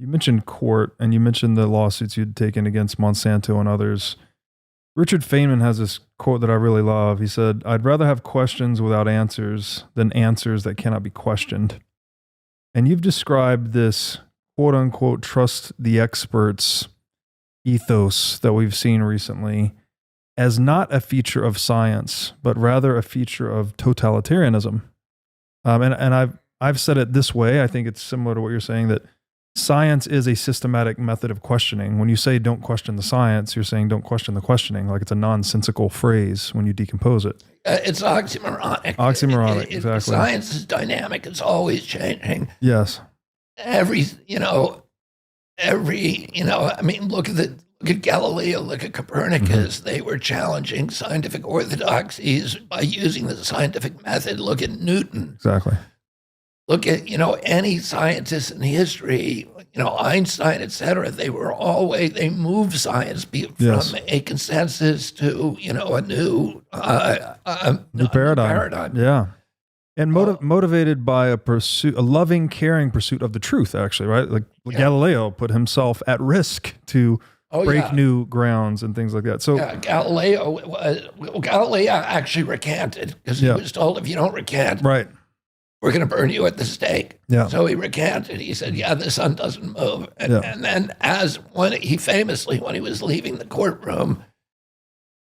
you mentioned court and you mentioned the lawsuits you'd taken against Monsanto and others. Richard Feynman has this quote that I really love. He said, "I'd rather have questions without answers than answers that cannot be questioned." And you've described this quote unquote trust the experts ethos that we've seen recently as not a feature of science, but rather a feature of totalitarianism. And I've said it this way. I think it's similar to what you're saying, that science is a systematic method of questioning. When you say don't question the science, you're saying don't question the questioning. Like it's a nonsensical phrase when you decompose it. It's oxymoronic. Exactly. Science is dynamic. It's always changing. Yes. I mean, look at Galileo, look at Copernicus. Mm-hmm. They were challenging scientific orthodoxies by using the scientific method. Look at Newton. Exactly. Look at, any scientist in history, Einstein, et cetera. They moved science from a consensus to, a new paradigm. Yeah. And motivated by a loving, caring pursuit of the truth, actually, right? Like Galileo put himself at risk to break new grounds and things like that. So Galileo actually recanted because he was told, if you don't recant, right, we're going to burn you at the stake. Yeah. So he recanted. He said, the sun doesn't move. And then he famously, when he was leaving the courtroom,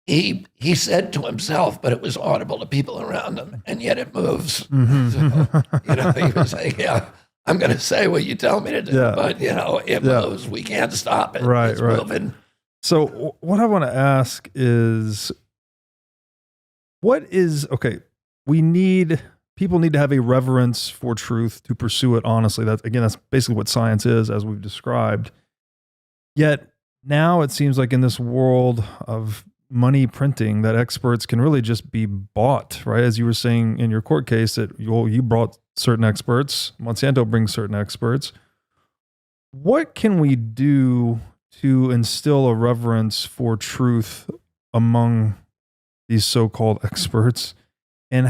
he said to himself, but it was audible to people around him, and yet it moves. Mm-hmm. So, he was like, I'm going to say what you tell me to do, but, it moves. We can't stop it. Right, it's moving. So what I want to ask is, people need to have a reverence for truth to pursue it honestly. That's basically what science is, as we've described. Yet now it seems like in this world of money printing that experts can really just be bought, right? As you were saying in your court case, that you brought certain experts, Monsanto brings certain experts. What can we do to instill a reverence for truth among these so-called experts? And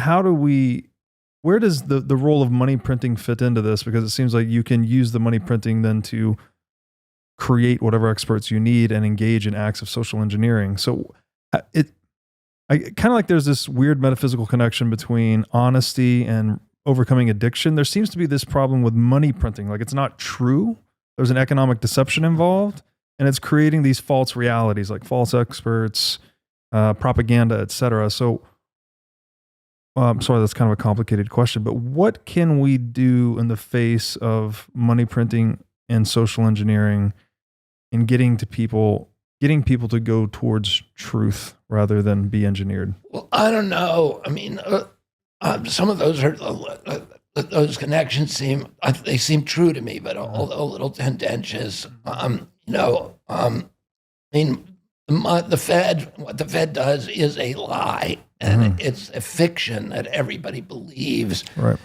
where does the role of money printing fit into this? Because it seems like you can use the money printing then to create whatever experts you need and engage in acts of social engineering. So I kind of like there's this weird metaphysical connection between honesty and overcoming addiction. There seems to be this problem with money printing. Like it's not true. There's an economic deception involved, and it's creating these false realities like false experts, propaganda, etc. So I'm sorry, that's kind of a complicated question, but what can we do in the face of money printing and social engineering in getting people to go towards truth rather than be engineered? Well, I don't know. I mean, some of those connections seem true to me, but although a little tendentious. What the Fed does is a lie, and it's a fiction that everybody believes. Right.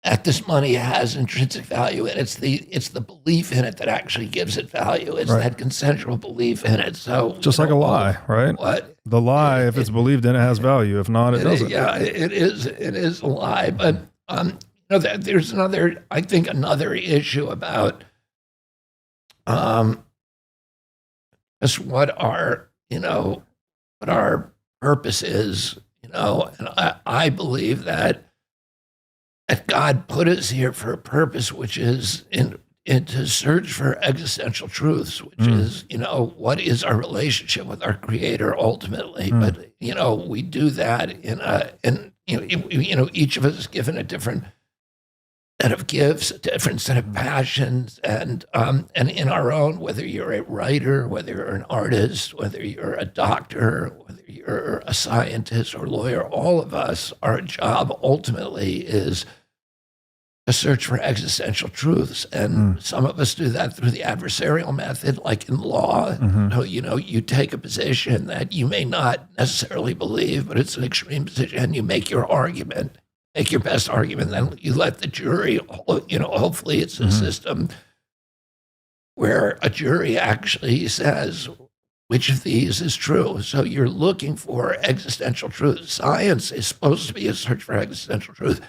That this money has intrinsic value, and it's the belief in it that actually gives it value. It's that consensual belief in it. So just like a lie, right? What the lie, if it's believed in, it has value. If not, it doesn't. It is a lie. But there's another issue about just what our purpose is. And I believe that God put us here for a purpose, which is to search for existential truths, which is, what is our relationship with our Creator ultimately. But, we do that each of us is given a different set of gifts, a different set of passions, and in our own, whether you're a writer, whether you're an artist, whether you're a doctor, whether you're a scientist or lawyer, all of us, our job ultimately is to search for existential truths. And some of us do that through the adversarial method, like in law. You take a position that you may not necessarily believe, but it's an extreme position, and you make your argument, make your best argument, then you let the jury, hopefully it's a system where a jury actually says, which of these is true? So you're looking for existential truth. Science is supposed to be a search for existential truth.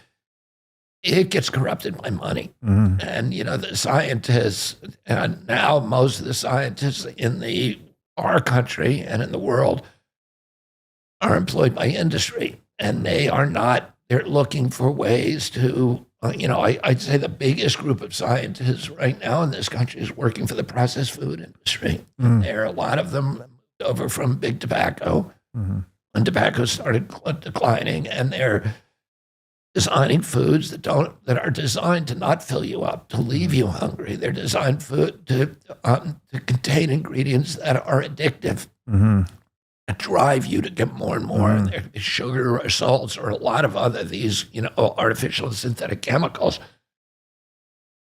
it gets corrupted by money. Mhm. And, the scientists, and now most of the scientists in our country and in the world are employed by industry. And they're looking for ways to, I'd say the biggest group of scientists right now in this country is working for the processed food industry. And a lot of them moved over from big tobacco when tobacco started declining, and they're designing foods that are designed to not fill you up, to leave you hungry. They're designed food to contain ingredients that are addictive, that drive you to get more and more. Sugar or salts or a lot of other these artificial and synthetic chemicals.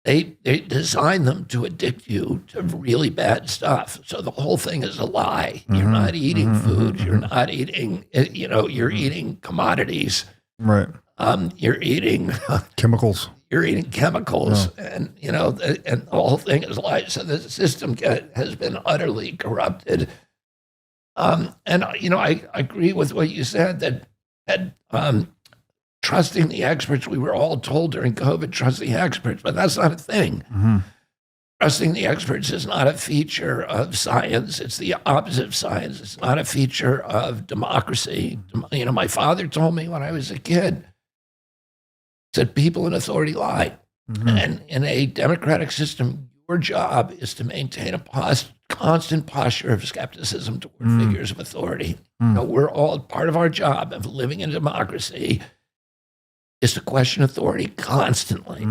They design them to addict you to really bad stuff. So the whole thing is a lie. You're not eating food. You're not eating. You're eating commodities. Right. You're eating Chemicals. You're eating chemicals, and the whole thing is lies. So the system has been utterly corrupted. And I agree with what you said that trusting the experts. We were all told during COVID, trust the experts, but that's not a thing. Trusting the experts is not a feature of science. It's the opposite of science. It's not a feature of democracy. My father told me when I was a kid, said people in authority lie. And in a democratic system, your job is to maintain a constant posture of skepticism toward figures of authority. We're all part of our job of living in a democracy is to question authority constantly.